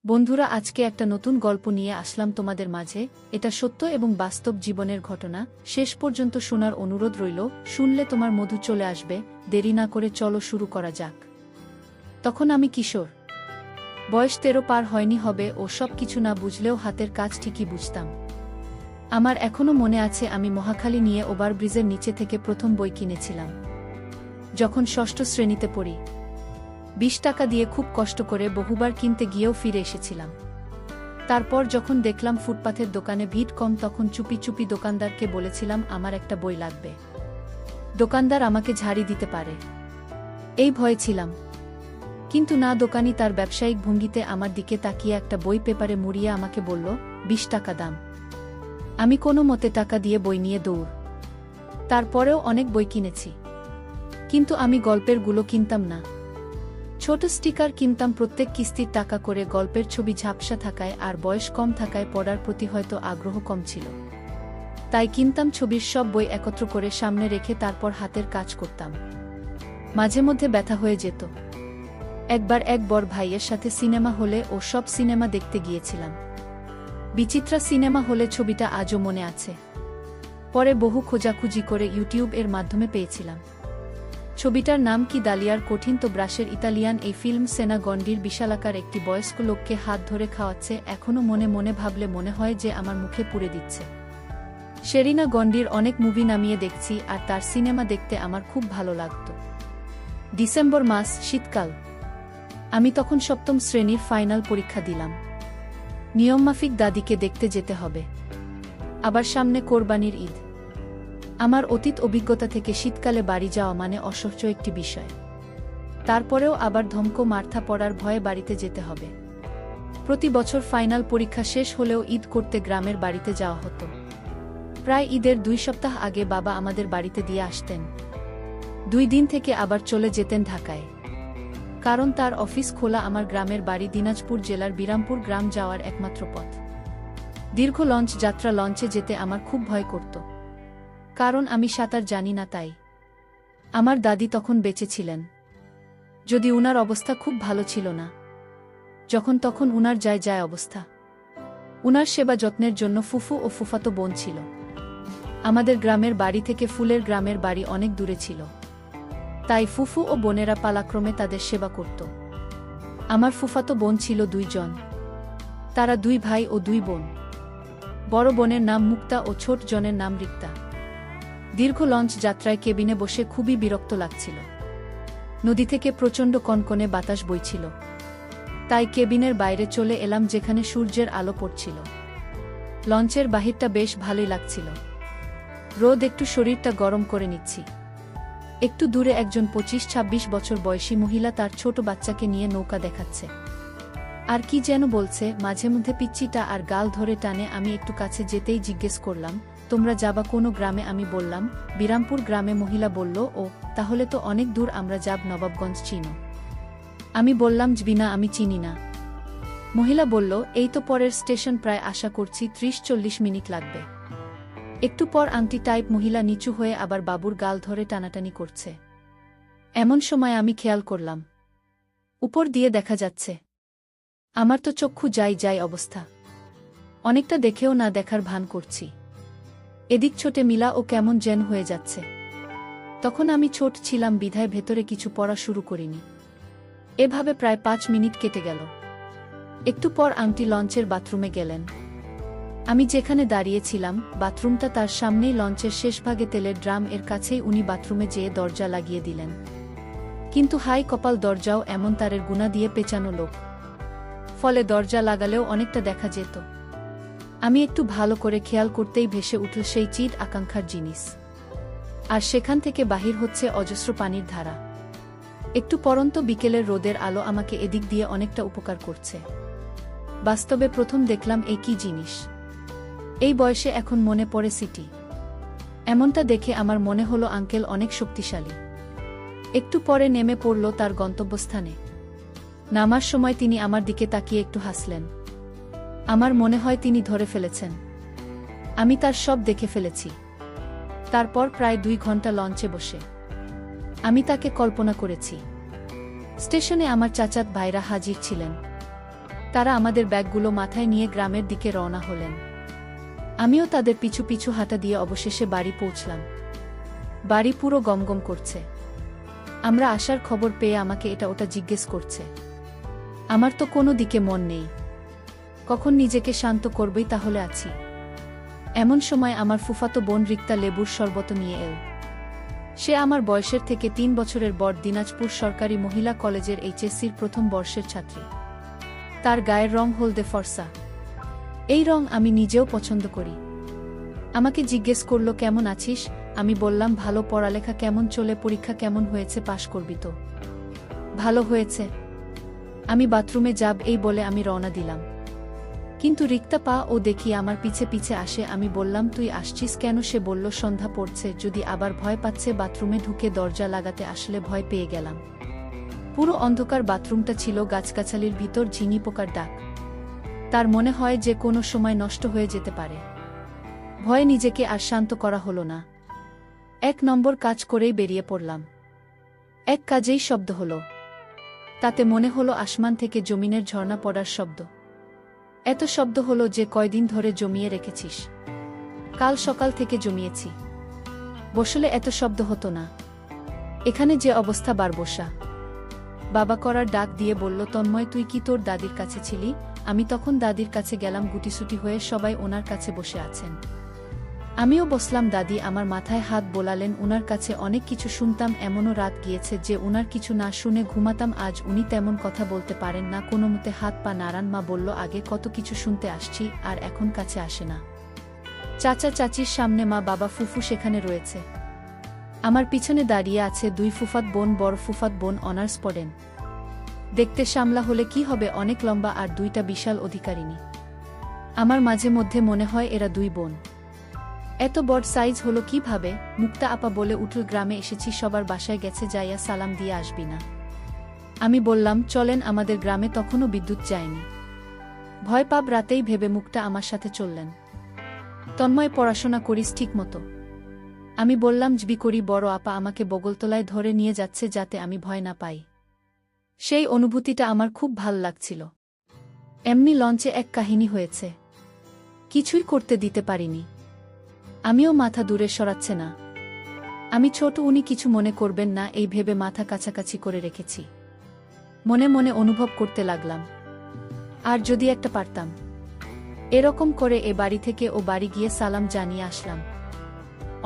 বন্ধুরা, আজকে একটা নতুন গল্প নিয়ে আসলাম তোমাদের মাঝে। এটা সত্য এবং বাস্তব জীবনের ঘটনা। শেষ পর্যন্ত শোনার অনুরোধ রইল। শুনলে তোমার মধু চলে আসবে। দেরি না করে চলো শুরু করা যাক। তখন আমি কিশোর, বয়স 13 পার হয়নি হবে, ও সব কিছু না বুঝলেও হাতের কাজ ঠিকই বুঝতাম। আমার এখনও মনে আছে, আমি মহাখালী নিয়ে ওভারব্রিজের নিচে থেকে প্রথম বই কিনেছিলাম যখন ষষ্ঠ শ্রেণীতে পড়ি। 20 টাকা দিয়ে খুব কষ্ট করে বহুবার কিনতে গিয়েও ফিরে এসেছিলাম। তারপর যখন দেখলাম ফুটপাথের দোকানে ভিড় কম, তখন চুপি চুপি দোকানদারকে বলেছিলাম আমার একটা বই লাগবে। দোকানদার আমাকে ঝাড়ি দিতে পারে এই ভয়ে ছিলাম, কিন্তু না, দোকানি তার ব্যবসায়িক ভঙ্গিতে আমার দিকে তাকিয়ে একটা বই পেপারে মুড়িয়ে আমাকে বলল, 20 টাকা দাম। আমি কোনো মতে টাকা দিয়ে বই নিয়ে দৌড়। তারপরেও অনেক বই কিনেছি, কিন্তু আমি গল্পের গুলো কিনতাম না। ছোট স্টিকার কিনতাম প্রত্যেক কিস্তির টাকা করে। গল্পের ছবি ঝাপসা থাকায় আর বয়স কম থাকায় পড়ার প্রতি হয়তো আগ্রহ কম ছিল, তাই কিনতাম ছবির সব বই একত্র করে সামনে রেখে তারপর হাতের কাজ করতাম। মাঝে মধ্যে ব্যথা হয়ে যেত। একবার এক বড় ভাইয়ের সাথে সিনেমা হলে ও সব সিনেমা দেখতে গিয়েছিলাম। বিচিত্রা সিনেমা হলে, ছবিটা আজও মনে আছে। পরে বহু খোঁজাখুঁজি করে ইউটিউব এর মাধ্যমে পেয়েছিলাম। ছবিটার নাম কি দালিয়ার কঠিন তো ব্রাশের ইতালিয়ান। এই ফিল্ম সেনা গন্ডির বিশালাকার একটি বয়স্ক লোককে হাত ধরে খাওয়াচ্ছে। এখনও মনে মনে ভাবলে মনে হয় যে আমার মুখে পুড়ে দিচ্ছে। শেরিনা গন্ডির অনেক মুভি নামিয়ে দেখছি, আর তার সিনেমা দেখতে আমার খুব ভালো লাগত। ডিসেম্বর মাস, শীতকাল। আমি তখন সপ্তম শ্রেণীর ফাইনাল পরীক্ষা দিলাম। নিয়মমাফিক দাদিকে দেখতে যেতে হবে। আবার সামনে কোরবানির ঈদ। আমার অতীত অভিজ্ঞতা থেকে শীতকালে বাড়ি যাওয়া মানে অসহ্য একটি বিষয়। তারপরেও আবার ধমকো মারথা পড়ার ভয়ে বাড়িতে যেতে হবে। প্রতি বছর ফাইনাল পরীক্ষা শেষ হলেও ঈদ করতে গ্রামের বাড়িতে যাওয়া হতো। প্রায় ঈদের 2 সপ্তাহ আগে বাবা আমাদের বাড়িতে দিয়ে আসতেন। 2 দিন থেকে আবার চলে যেতেন ঢাকায়, কারণ তার অফিস খোলা। আমার গ্রামের বাড়ি দিনাজপুর জেলার বিরামপুর গ্রাম যাওয়ার একমাত্র পথ। দীর্ঘ লঞ্চ যাত্রা। লঞ্চে যেতে আমার খুব ভয় করত, কারণ আমি সাঁতার জানি না। তাই আমার দাদি তখন বেঁচে ছিলেন, যদি উনার অবস্থা খুব ভালো ছিল না। যখন তখন উনার যায় অবস্থা। উনার সেবা যত্নের জন্য ফুফু ও ফুফাতো বোন ছিল। আমাদের গ্রামের বাড়ি থেকে ফুলের গ্রামের বাড়ি অনেক দূরে ছিল, তাই ফুফু ও বোনেরা পালাক্রমে তাদের সেবা করত। আমার ফুফাতো বোন ছিল 2 জন। তারা 2 ভাই ও 2 বোন। বড় বোনের নাম মুক্তা ও ছোট জনের নাম রিক্তা। দীর্ঘ লঞ্চ যাত্রায় কেবিনে বসে খুবই বিরক্ত লাগছিল। নদী থেকে প্রচণ্ড কনকনে বাতাস বইছিল, তাই কেবিনের বাইরে চলে এলাম, যেখানে সূর্যের আলো পড়ছিল। লঞ্চের বাহিরটা বেশ ভালোই লাগছিল। রোদ একটু শরীরটা গরম করে নিচ্ছি। একটু দূরে একজন 25-26 বছর বয়সী মহিলা তার ছোট বাচ্চাকে নিয়ে নৌকা দেখাচ্ছে, আর কি যেন বলছে। মাঝে মধ্যে পিচ্চিটা আর গাল ধরে টানে। আমি একটু কাছে যেতেই জিজ্ঞেস করলাম, তোমরা যাবা কোনো গ্রামে? আমি বললাম, বিরামপুর গ্রামে। মহিলা বলল, ও তাহলে তো অনেক দূর। আমরা যাব নবাবগঞ্জ, চিনো? আমি বললাম, জবিনা, আমি চিনি না। মহিলা বলল, এই তো পরের স্টেশন, প্রায় আশা করছি 30-40 মিনিট লাগবে। একটু পর আংটি টাইপ মহিলা নিচু হয়ে আবার বাবুর গাল ধরে টানাটানি করছে। এমন সময় আমি খেয়াল করলাম, উপর দিয়ে দেখা যাচ্ছে। আমার তো চক্ষু যাই অবস্থা। অনেকটা দেখেও না দেখার ভান করছি। এদিক ছোটে মিলা ও কেমন যেন হয়ে যাচ্ছে। তখন আমি ছোট ছিলাম বিধায় ভেতরে কিছু পড়া শুরু করিনি। এভাবে প্রায় 5 মিনিট কেটে গেল। একটু পর আংটি লঞ্চের বাথরুমে গেলেন। আমি যেখানে দাঁড়িয়েছিলাম, বাথরুমটা তার সামনেই। লঞ্চের শেষভাগে তেলের ড্রাম এর কাছেই উনি বাথরুমে যেয়ে দরজা লাগিয়ে দিলেন। কিন্তু হাই কপাল, দরজাও এমন তারের গুণা দিয়ে পেঁচানো লোক, ফলে দরজা লাগালেও অনেকটা দেখা যেত। আমি একটু ভালো করে খেয়াল করতেই ভেসে উঠল সেই চির আকাঙ্ক্ষার জিনিস, আর সেখান থেকে বাহির হচ্ছে অজস্র পানির ধারা। একটু পরন্ত বিকেলের রোদের আলো আমাকে এদিক দিয়ে অনেকটা উপকার করছে। বাস্তবে প্রথম দেখলাম এই কি জিনিস। এই বয়সে এখন মনে পড়ে সিটি। এমনটা দেখে আমার মনে হলো আঙ্কেল অনেক শক্তিশালী। একটু পরে নেমে পড়ল তার গন্তব্যস্থানে। নামার সময় তিনি আমার দিকে তাকিয়ে একটু হাসলেন। আমার মনে হয় তিনি ধরে ফেলেছেন। আমি তার সব দেখে ফেলেছি। তারপর প্রায় 2 ঘন্টা লঞ্চে বসে আমি তাকে কল্পনা করেছি। স্টেশনে আমার চাচাত ভাইরা হাজির ছিলেন। তারা আমাদের ব্যাগগুলো মাথায় নিয়ে গ্রামের দিকে রওনা হলেন। আমিও তাদের পিছু পিছু হাঁটা দিয়ে অবশেষে বাড়ি পৌঁছলাম। বাড়ি পুরো গমগম করছে। আমরা আসার খবর পেয়ে আমাকে এটা ওটা জিজ্ঞেস করছে। আমার তো কোনো দিকে মন নেই। কখন নিজেকে শান্ত করবই তাহলে আছি। এমন সময় আমার ফুফাতো বোন রিক্তা লেবুর শরবত নিয়ে এল। সে আমার বয়সের থেকে ৩ বছরের বড়, দিনাজপুর সরকারি মহিলা কলেজের এইচএসসির প্রথম বর্ষের ছাত্রী। তার গায়ের রং হলদে ফর্সা। এই রং আমি নিজেও পছন্দ করি। আমাকে জিজ্ঞেস করল, কেমন আছিস? আমি বললাম, ভালো। পড়ালেখা কেমন চলে? পরীক্ষা কেমন হয়েছে? পাশ করবি তো? ভালো হয়েছে। আমি বাথরুমে যাব এই বলে আমি রওনা দিলাম। কিন্তু রিক্তা পা ও দেখি আমার পিছে পিছে আসে। আমি বললাম, তুই আসছিস কেন? সে বলল, সন্ধ্যা পড়ছে, যদি আবার ভয় পাচ্ছে। বাথরুমে ঢুকে দরজা লাগাতে আসলে ভয় পেয়ে গেলাম। পুরো অন্ধকার বাথরুমটা ছিল, গাছগাছালির ভিতর ঝিঙি পোকার ডাক। তার মনে হয় যে কোনো সময় নষ্ট হয়ে যেতে পারে। ভয়ে নিজেকে আর শান্ত করা হলো না। ১ নম্বর কাজ করেই বেরিয়ে পড়লাম। এক কাজেই শব্দ হলো। তাতে মনে হলো আসমান থেকে জমিনের ঝর্ণা পড়ার শব্দ। এত শব্দ হলো যে কয়দিন ধরে জমিয়ে রেখেছিস? কাল সকাল থেকে জমিয়েছি। বসলে এত শব্দ হতো না। এখানে যে অবস্থা, বার বসা। বাবা করার ডাক দিয়ে বলল, তন্ময়, তুই কি তোর দাদির কাছে ছিলি? আমি তখন দাদির কাছে গেলাম। গুটিসুটি হয়ে সবাই ওনার কাছে বসে আছেন। আমিও বসলাম। দাদি আমার মাথায় হাত বোলালেন। উনার কাছে অনেক কিছু শুনতাম। এমনও রাত গিয়েছে যে উনার কিছু না শুনে ঘুমাতাম। আজ উনি তেমন কথা বলতে পারেন না, কোনোমতে হাত পা নাড়ান। মা বলল, আগে কত কিছু শুনতে আসছি, আর এখন কাছে আসে না। চাচা চাচির সামনে মা, বাবা, ফুফু সেখানে রয়েছে। আমার পিছনে দাঁড়িয়ে আছে 2 ফুফাত বোন। বড় ফুফাত বোন অনার্স পড়েন। দেখতে সামলা হলে কি হবে, অনেক লম্বা, আর 2টা বিশাল অধিকারিণী। আমার মাঝে মধ্যে মনে হয় এরা 2 বোন। এত বড় সাইজ হলো কিভাবে? মুক্তা আপা বলে উঠল, গ্রামে এসেছি, সবার বাসায় গেছে, যাইয়া সালাম দিয়ে আসবি না? আমি বললাম, চলেন, আমাদের গ্রামে তখনও বিদ্যুৎ যায়নি। ভয় পাব রাতেই ভেবে মুক্তা আমার সাথে চললেন। তন্ময়, পড়াশোনা করিস ঠিক মতো? আমি বললাম, জবি করি। বড় আপা আমাকে বগলতলায় ধরে নিয়ে যাচ্ছে যাতে আমি ভয় না পাই। সেই অনুভূতিটা আমার খুব ভাল লাগছিল। এমনি লঞ্চে এক কাহিনী হয়েছে। কিছুই করতে দিতে পারিনি। আমিও মাথা দূরে সরাচ্ছে না। আমি ছোট, উনি কিছু মনে করবেন না, এই ভেবে মাথা কাছাকাছি করে রেখেছি। মনে মনে অনুভব করতে লাগলাম, আর যদি একটা পারতাম। এরকম করে এ বাড়ি থেকে ও বাড়ি গিয়ে সালাম জানিয়ে আসলাম।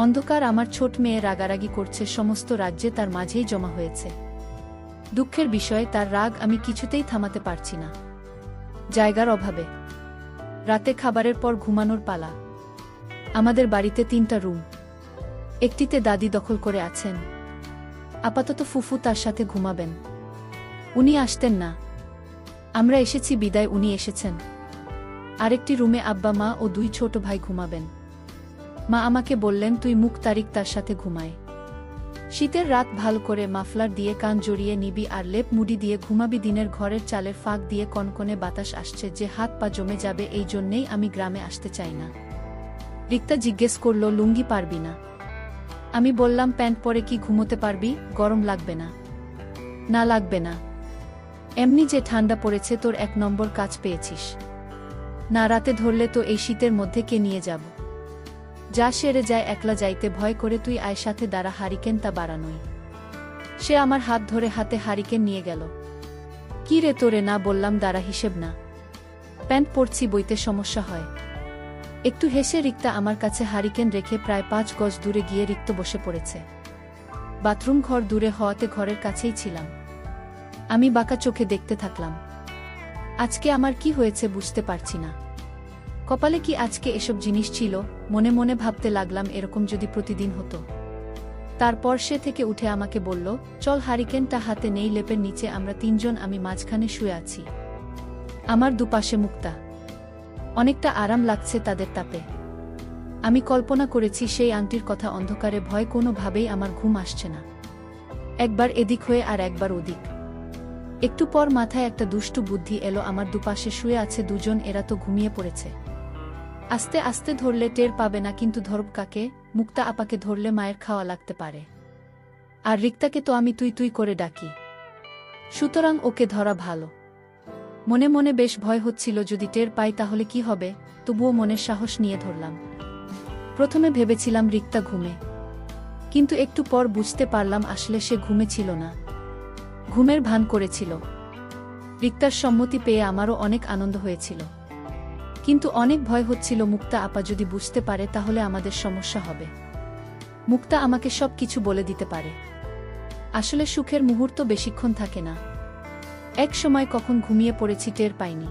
অন্ধকার। আমার ছোট মেয়ে রাগারাগি করছে। সমস্ত রাজ্যে তার মাঝেই জমা হয়েছে। দুঃখের বিষয়, তার রাগ আমি কিছুতেই থামাতে পারছি না। জায়গার অভাবে। রাতে খাবারের পর ঘুমানোর পালা। আমাদের বাড়িতে 3টা রুম। একটিতে দাদি দখল করে আছেন। আপাতত ফুফু তার সাথে ঘুমাবেন। উনি আসতেন না। আমরা এসেছি বিদায় উনি এসেছেন। আরেকটি রুমে আব্বা, মা ও 2 ছোট ভাই ঘুমাবেন। মা আমাকে বললেন, তুই মুখ তারিক তার সাথে ঘুমায়। শীতের রাত, ভালো করে মাফলার দিয়ে কান জড়িয়ে নিবি আর লেপ মুড়ি দিয়ে ঘুমাবি। দিনের ঘরের চালের ফাঁক দিয়ে কনকনে বাতাস আসছে যে হাত পা জমে যাবে। এই জন্যেই আমি গ্রামে আসতে চাই না। রিক্তা জিজ্ঞেস করল, লুঙ্গি পারবি না? আমি বললাম, প্যান্ট পরে কি ঘুমোতে পারবি? গরম লাগবে না? না, লাগবে না। এমনি যে ঠান্ডা পড়েছে, তোর 1 নম্বর কাজ পেয়েছিস। না, রাতে ধরলে তো এই শীতের মধ্যে কে নিয়ে যাব? যা সেরে যায়, একলা যাইতে ভয় করে। তুই আয় সাথে, দাঁড়া, হারিকেন তা বাড়ানোই। সে আমার হাত ধরে হাতে হারিকেন নিয়ে গেল। কি রে তোরে না বললাম দাঁড়া, হিসেব না? প্যান্ট পরছি, বইতে সমস্যা হয়। একটু হেসে রিক্তা আমার কাছে হারিকেন রেখে প্রায় 5 গজ দূরে গিয়ে রিক্ত বসে পড়েছে। বাথরুম ঘর দূরে হওয়াতে ঘরের কাছেই ছিলাম। আমি বাঁকা চোখে দেখতে থাকলাম। আজকে আমার কি হয়েছে বুঝতে পারছি না। কপালে কি আজকে এসব জিনিস ছিল? মনে মনে ভাবতে লাগলাম, এরকম যদি প্রতিদিন হতো। তারপর সে থেকে উঠে আমাকে বলল, চল, হারিকেনটা হাতে নেই। লেপের নিচে আমরা 3 জন, আমি মাঝখানে শুয়ে আছি। আমার দুপাশে মুক্তা। অনেকটা আরাম লাগছে তাদের তাপে। আমি কল্পনা করেছি সেই আংটির কথা অন্ধকারে। ভয় কোনোভাবেই আমার ঘুম আসছে না। একবার এদিক হয়ে আর একবার ওদিক। একটু পর মাথায় একটা দুষ্টু বুদ্ধি এলো। আমার দুপাশে শুয়ে আছে 2 জন, এরা তো ঘুমিয়ে পড়েছে। আস্তে আস্তে ধরলে টের পাবে না, কিন্তু ধরব কাকে? মুক্তা আপাকে ধরলে মায়ের খাওয়া লাগতে পারে। আর রিক্তাকে তো আমি তুই তুই করে ডাকি, সুতরাং ওকে ধরা ভালো। মনে মনে বেশ ভয় হচ্ছিল, যদি টের পাই তাহলে কি হবে, তবুও মনের সাহস নিয়ে ধরলাম। প্রথমে ভেবেছিলাম রিক্তা ঘুমে, কিন্তু একটু পর বুঝতে পারলাম আসলে সে ঘুমে ছিল না, ঘুমের ভান করেছিল। রিক্তার সম্মতি পেয়ে আমারও অনেক আনন্দ হয়েছিল, কিন্তু অনেক ভয় হচ্ছিল মুক্তা আপা যদি বুঝতে পারে তাহলে আমাদের সমস্যা হবে। মুক্তা আমাকে সব কিছু বলে দিতে পারে। আসলে সুখের মুহূর্ত বেশিক্ষণ থাকে না, এক সময় কখন ঘুমিয়ে পড়েছি টের পাইনি।